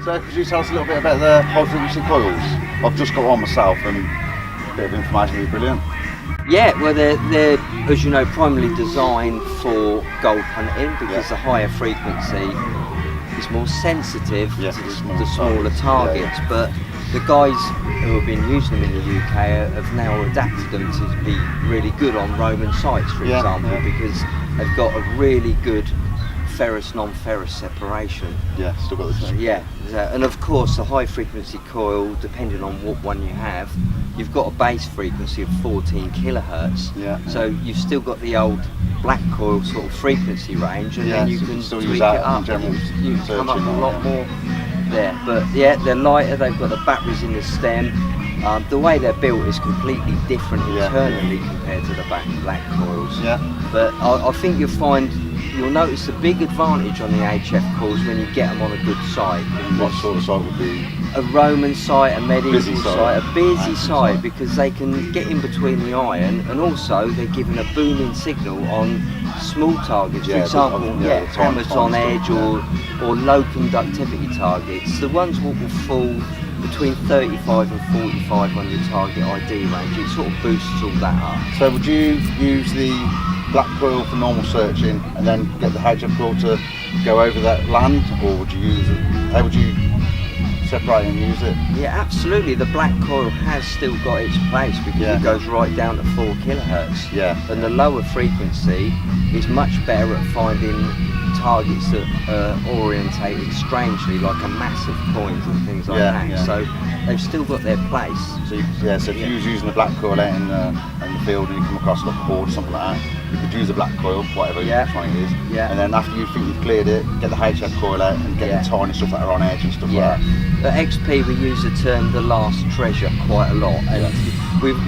So could you tell us a little bit about the high frequency coils? I've just got one myself and a bit of information would be brilliant. Yeah, well they're as you know primarily designed for gold hunting because the higher frequency is more sensitive to the smaller targets. But the guys who have been using them in the UK have now adapted them to be really good on Roman sites, for example, because they've got a really good ferrous non-ferrous separation. Yeah, still got this. And of course the high frequency coil, depending on what one you have, you've got a base frequency of 14 kilohertz. So you've still got the old black coil sort of frequency range, and then you can still tweak use it that up. in general You can come up with a lot more there. But yeah, they're lighter. They've got the batteries in the stem. The way they're built is completely different internally compared to the black coils. But I think you'll notice a big advantage on the HF coils when you get them on a good site. What sort of site would be? A Roman site, a medieval site, a busy Nice site, because they can get in between the iron, and also they're giving a booming signal on small targets. For example, hammers on edge or low conductivity targets. The ones what will fall between 35 and 45 on your target ID range. It sort of boosts all that up. So would you use the black coil for normal searching and then get the HF coil to go over that land, or would you use it? How would you separate and use it? Yeah, absolutely. The black coil has still got its place because it goes right down to 4 kilohertz. And the lower frequency is much better at finding targets that are orientated strangely, like a massive coins and things like that. So they've still got their place. So if you was using the black coil out in the field and you come across like a board or something like that, you could use the black coil, whatever point it is, and then after you think you've cleared it, get the HF coil out and get the tiny stuff that are on edge and stuff like that. At XP we use the term the last treasure quite a lot, and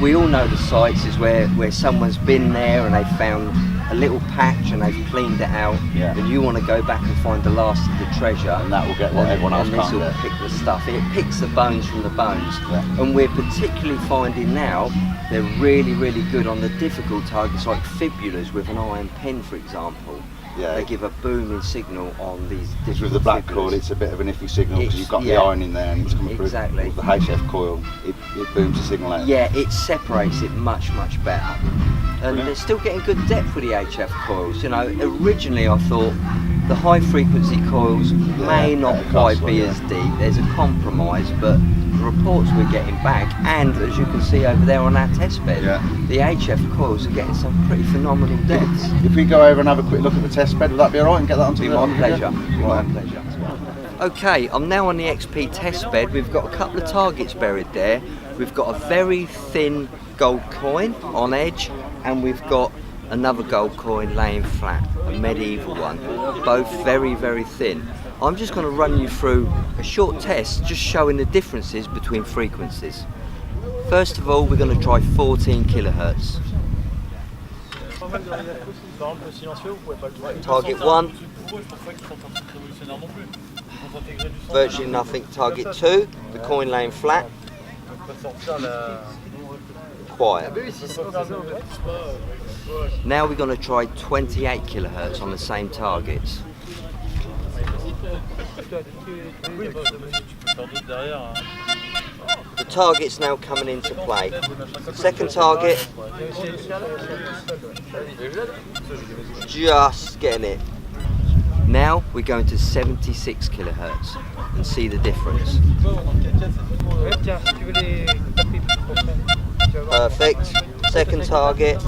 we all know the sites is where someone's been there and they found a little patch and they've cleaned it out, and you want to go back and find the last of the treasure, and that will get what everyone else can't get. And this will pick the stuff. It picks the bones from the bones, and we're particularly finding now they're really, really good on the difficult targets like fibulas with an iron pin, for example. They give a booming signal on these difficult with the black fibulas. coil, it's a bit of an iffy signal because you've got the iron in there and it's coming through. With the HF coil, it booms the signal out. Yeah, it separates it much, much better. And they're still getting good depth with the HF coils. You know, originally I thought the high frequency coils may not quite be as deep. There's a compromise, but the reports we're getting back, and as you can see over there on our test bed, the HF coils are getting some pretty phenomenal depths. If we go over and have a quick look at the test bed, would that be alright and get that onto the pleasure. My pleasure. Okay, I'm now on the XP test bed. We've got a couple of targets buried there. We've got a very thin gold coin on edge, and we've got another gold coin laying flat, a medieval one, both very, very thin. I'm just going to run you through a short test just showing the differences between frequencies. First of all, we're going to try 14 kilohertz. Target 1, virtually nothing. Target 2, the coin laying flat, quiet. Now we're going to try 28 kilohertz on the same targets. The target's now coming into play. Second target, just getting it. Now we're going to 76 kilohertz and see the difference. Perfect. Second target.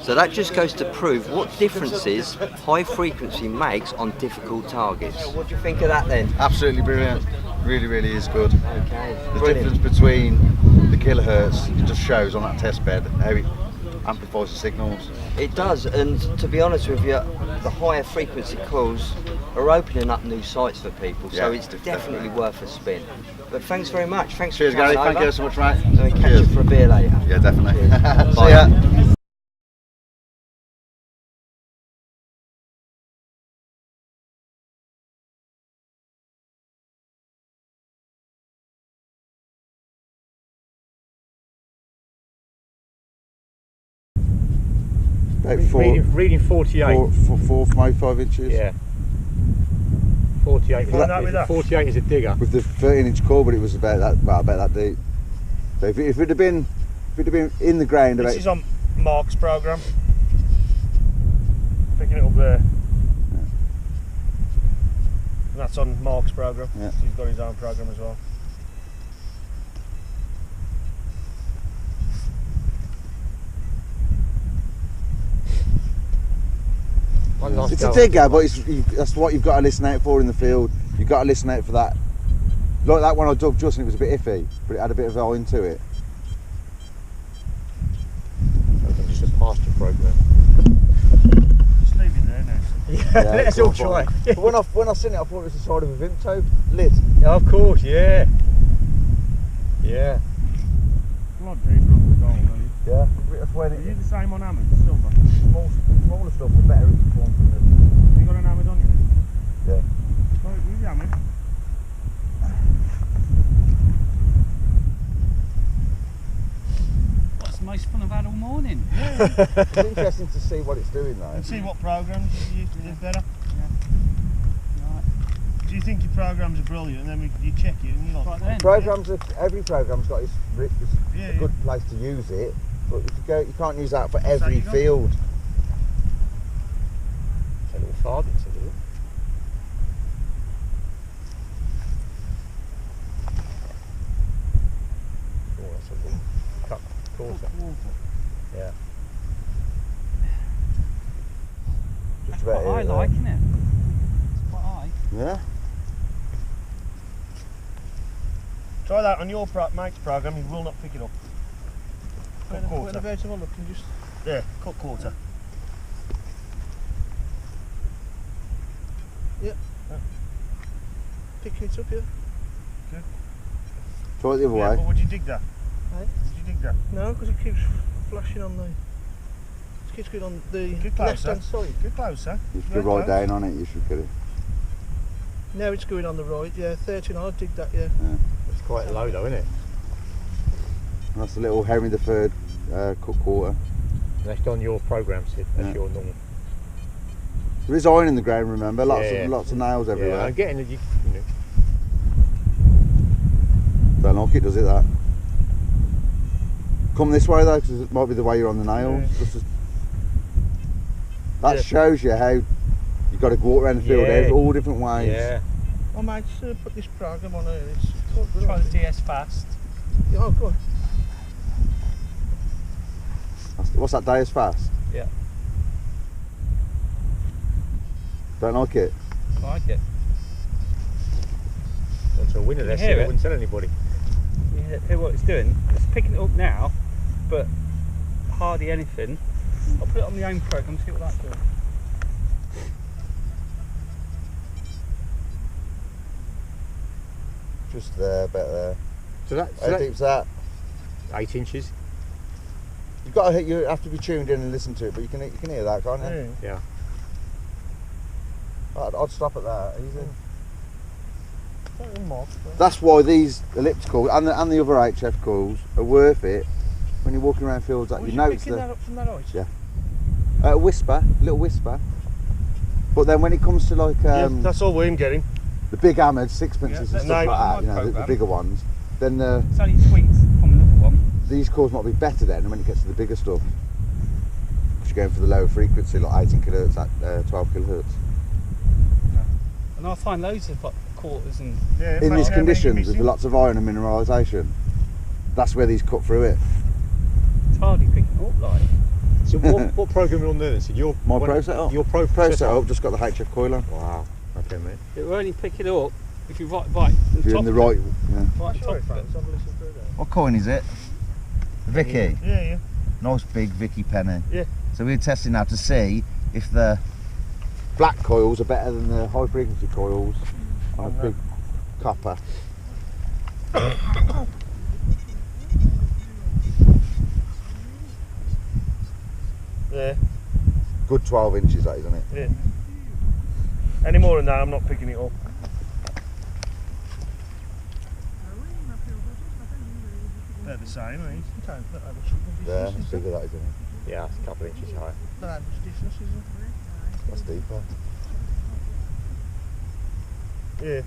So that just goes to prove what differences high frequency makes on difficult targets. What do you think of that then? Absolutely brilliant. Really, really is good. Okay. The difference between the kilohertz, it just shows on that test bed how it amplifies the signals. It does, and to be honest with you, the higher frequency coils are opening up new sites for people, so it's definitely worth a spin. But thanks very much. Thanks Cheers, for coming Gary. over. Thank you so much, mate. And we catch you for a beer later. Yeah, definitely. Bye. See ya. Reading 48. 4 from 5 inches. Yeah. 48. With that? 48 is a digger. With the 13-inch core, but it was about that. Well, about that deep. So if it had been in the ground, This about. is on Mark's program. Picking it up there. Yeah. And that's on Mark's program. Yeah. He's got his own program as well. It's a digger, but that's what you've got to listen out for in the field. You've got to listen out for that. Like that one I dug just and it was a bit iffy, but it had a bit of iron to it. I think it's just pasture program. Just leave it there now. Yeah, let's all try. But when I seen it, I thought it was the side of a Vimto lid. Yeah, of course, yeah. Yeah. A lot deeper on the gold, are you? Yeah, that's when Are you the same on Hammond, silver? smaller stuff, the better it's performed. You got an Hammond on you? Yeah. Well, use the Hammond. That's the most fun I've had all morning. It's interesting to see what it's doing though. And see what programs you use better. Right. Do you think your programs are brilliant and then you check it and you're like, Right then. Every program's got its a good place to use it, but if you can't use that for every field. It's a little farthing, isn't it? Oh, that's a little cut quarter. Yeah. Just That's about quite high, it, like, isn't it? It's quite high. Yeah. try that on your mate's program, you will not pick it up. Cut quarter. Whereabouts am I looking? Just There, cut quarter. picking it up here. Try it the other Yeah, way. but would you dig that? Hey? Did you dig that? No, because it keeps flashing on the. It keeps going on the Get closer. left-hand side. Get closer. You should Very go right close. down on it, you should get it. Now it's going on the right. Yeah, 13. I'll dig that. Yeah. It's quite low though, isn't it? And that's a little Henry the Third cut quarter. That's on your program, Sid. That's Yeah. your normal. There is iron in the ground, remember? Lots Yeah. of nails Yeah, everywhere. I'm getting it. You know. Don't like it, does it, that? Come this way though, because it might be the way you're on the nails. Yeah. That Yeah. shows you how you've got to go around the field Yeah. all different ways. Yeah. I might put this program on here. It's quite good. Try the DS fast. Yeah, oh, go on. What's that, Deus fast? Yeah. Don't like it? I like it. Want to win a Can you lesson, hear I it? wouldn't tell anybody. You hear what it's doing? It's picking it up now, but hardly anything. I'll put it on my own program, see what that's doing. Just there, about there. So How deep's that? 8 inches. You have to be tuned in and listen to it, but you can hear that, can't you? Yeah. Yeah. I'd stop at that. Easy. Don't mark, but- That's why these elliptical and the other HF coils are worth it when you're walking around fields. Like Was you you notice picking that up from that height? Yeah. A little whisper. But then when it comes to like yeah, that's all we're getting. the big hammered sixpences Yeah, and that's stuff not like that, my the programme. bigger ones, then It's only tweaks on another one. these coils might be better then when it gets to the bigger stuff. Because you're going for the lower frequency, like 18 kilohertz at 12 kilohertz. And I find loads of like quarters and Yeah, In mate, these how many conditions missing? with lots of iron and mineralisation, that's where these cut through it. it's hardly picking up like. So what program are you on there then? So your My pro setup? Your pro Pro setup, just got the HF coil on. Wow. Okay, mate. It will only pick it up if you right If you're in the right. Yeah. right Sure, top of it. Frank, have a listen through there. What coin is it? Vicky. Yeah. Nice big Vicky penny. Yeah. So we're testing now to see if the black coils are better than the high frequency coils on a big copper. Yeah. Good 12 inches that, isn't it? Yeah. Any more than that, I'm not picking it up. They're the same, eh? Yeah, bigger that, isn't it? Yeah, it's a couple of inches higher. That much difference, isn't it? That's deeper. Yeah.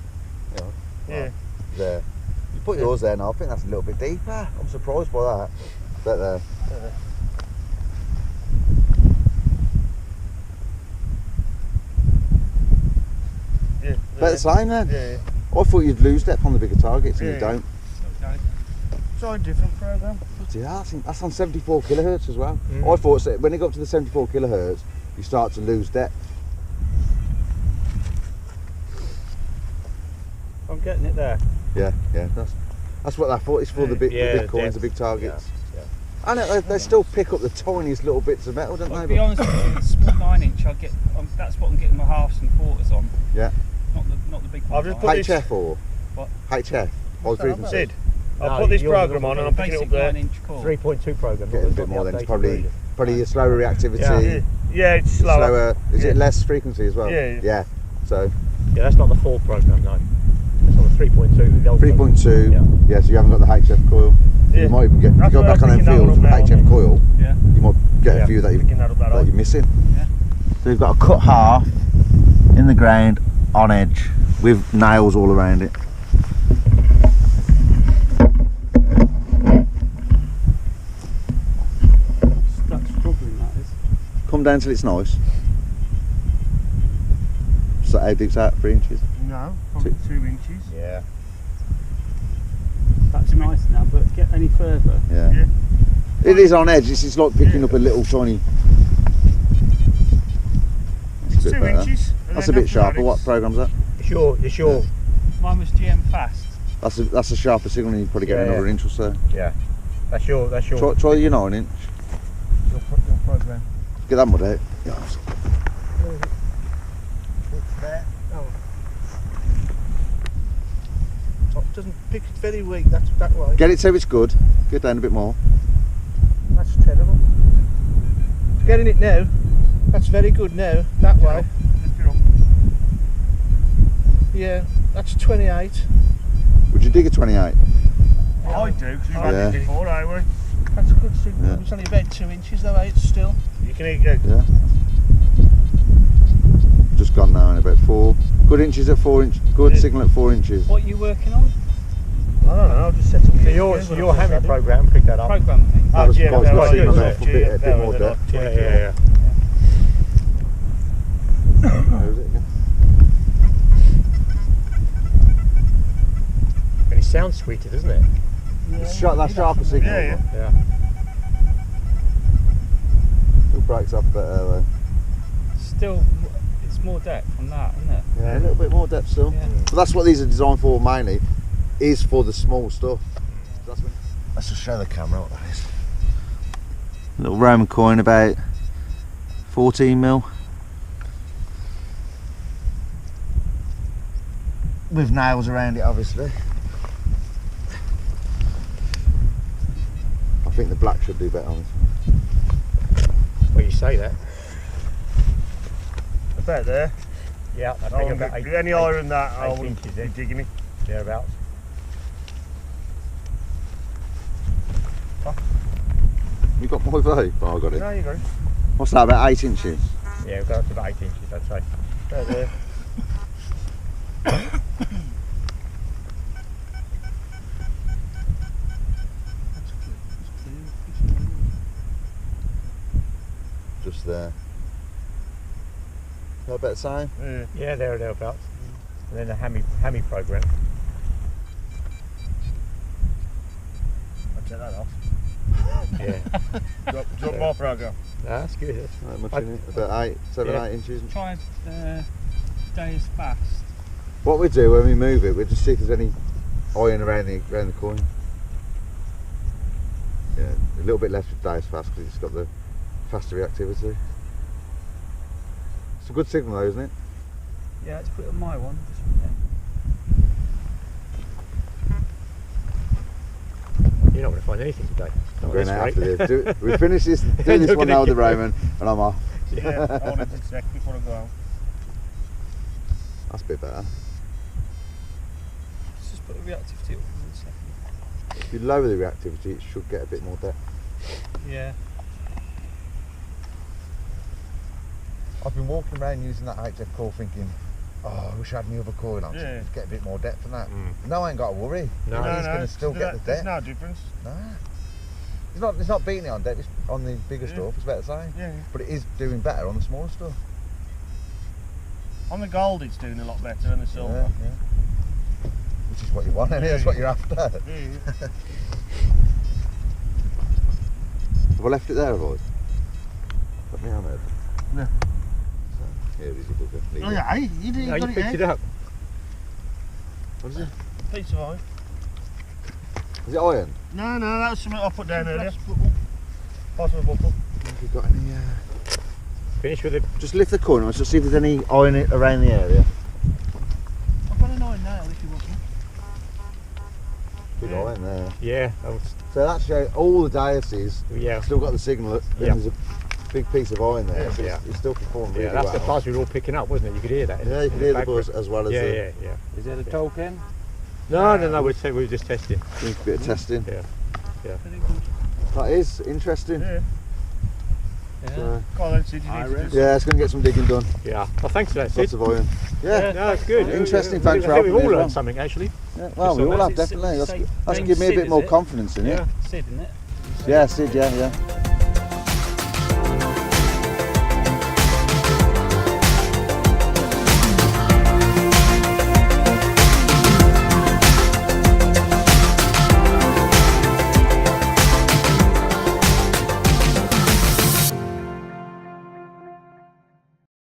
Yeah. Yeah. There. You put yours there now, I think that's a little bit deeper. I'm surprised by that. But there. Yeah. About the same then? Yeah. I thought you'd lose depth on the bigger targets and you Yeah. don't. Okay. Try a different program. Bloody hell, that's on 74 kilohertz as well. Mm. I thought when you got up to the 74 kilohertz, you start to lose depth. I'm getting it there. Yeah, that's what I thought. It's for the big coins, the big targets. Yeah. And they still pick up the tiniest little bits of metal, don't I'll they? be honest with you, the small 9-inch, that's what I'm getting my halves and quarters on. Yeah. Not the big I've ones. just put this. HF or What? HF. High frequency. Sid, I'll No, put this yours program is on and I'm picking it Basic up there. 9-inch core. 3.2 program. Getting a bit more then. It's probably your slower reactivity. Yeah, it's slower. Is Yeah. it less frequency as well? Yeah. Yeah. So Yeah, that's not the full program, no. It's on the 3.2. 3.2. Yeah. Yeah. So you haven't got the HF coil. Yeah. You might even get. If you That's go where back I'm on them picking that fields one with up now, HF yeah. coil, Yeah. you might get Yeah. a few that Picking that up that you're missing. Yeah. So we've got a cut half in the ground on edge with nails all around it. That's struggling, that is. Come down till it's nice. So how deep's that? 3 inches? No, probably 2 inches. Yeah. That's nice now, but get any further. Yeah. Yeah. It is on edge. It's like picking up a little tiny. It's a bit 2 better. inches. and That's a then bit after sharper. that What it's- program's that? It's your. Mine was GM Fast. That's a sharper signal. And you probably get Yeah, another yeah. inch or so. Yeah. That's your. Try your 9-inch. Your program. Get that mud out. Yeah. It's there. Oh, it doesn't pick it very weak, that's that way. Get it so it's good. Get down a bit more. That's terrible. It's getting it now. That's very good now, that way. Lift it up. Yeah, that's 28. Would you dig a 28? I do, because we've had Yeah. this before, haven't we? That's a good signal. Yeah. It's only about 2 inches though, eh? It's still. You can eat it. Yeah. Just gone now in about 4. Good inches at 4 inch. Good Yeah. signal at 4 inches. What are you working on? I don't know, I'll just set up So your Hammond program picked that up. Program thing. That was quite good right, signal yeah, there for a bit more depth. Yeah. Where is it again? And it sounds sweeter, doesn't it? It's that sharper signal. Yeah, yeah. Yeah. Still breaks up better though. Still, it's more depth from that, isn't it? Yeah, a little bit more depth still. Yeah. But that's what these are designed for mainly, is for the small stuff. Let's just show the camera what that is. A little Roman coin about 14 mil. With nails around it obviously. I think the black should do better on this one. Well, you say that. About there. Yeah, I I think won't about get any higher than that, I 8 wouldn't inches be in. digging it. Thereabouts. You got my vote? Oh, I got it. No, you go. What's that, about 8 inches? Yeah, we've got up to about 8 inches, I'd say. About there. Just there. Got a better sign? Yeah. Yeah, there or thereabouts. And then the hammy program. I'll take that off. Yeah. Drop more program. That's good. Not much I- in it. About 7, Yeah. 8 inches. Try Deus Fast. What we do when we move it, we just see if there's any iron around the coin. Yeah, a little bit less with Deus fast because it's got the faster reactivity. It's a good signal though, isn't it? Yeah, let's put it on my one. You're not going to find anything today. I'm Not going this out rate. after this. We finish this, doing this You're one gonna now with the keep Roman, and I'm off. Yeah, I wanted to check before I go out. That's a bit better. Let's just put the reactivity up for 1 second. If you lower the reactivity, it should get a bit more depth. Yeah. I've been walking around using that HF coil thinking, oh, I wish I had my other coil on to get a bit more depth than that. No, I ain't got to worry. No. He's going to still get the depth. There's no difference. Nah. It's not beating it on depth, it's on the bigger stuff, it's about the same. Yeah. But it is doing better on the smaller stuff. On the gold it's doing a lot better than the silver. Yeah. Which is what you want, and that's what you're after. Yeah. Have I left it there, have I? Put me on it. No. Here it is, your bugger. Leave Oh it. yeah, you No, got you picked it there. up. What is it? Piece of iron. Is it iron? No, that was something I put down earlier. Part of a buckle. Have you got any... Finish with it. Just lift the corner and see if there's any iron around the area. I've got an iron nail if you want one. Big iron there. Yeah. So that's showing all the Deuses Yeah. still got the signal, then Yeah. there's a big piece of iron there, so Yeah. it's still performing really Yeah, that's well. the buzz we were all picking up, wasn't it? You could hear that. Yeah, you can hear the buzz as well as Yeah. Is it a token? No, we were just testing. Needs a bit of testing. Yeah. That is interesting. Yeah. So, Go on then, Sid, you need to do yeah, it's going to get some digging done. Yeah. Well, thanks for that, Sid. Lots of iron. Yeah. No, it's good. Interesting, I thanks for think helping we've me all as learned well. something, actually. Yeah, well, we Just all on have, that. definitely. That's Name give me a Sid, bit more is it? confidence in it. Yeah. Sid, isn't it? Yeah, Sid, yeah.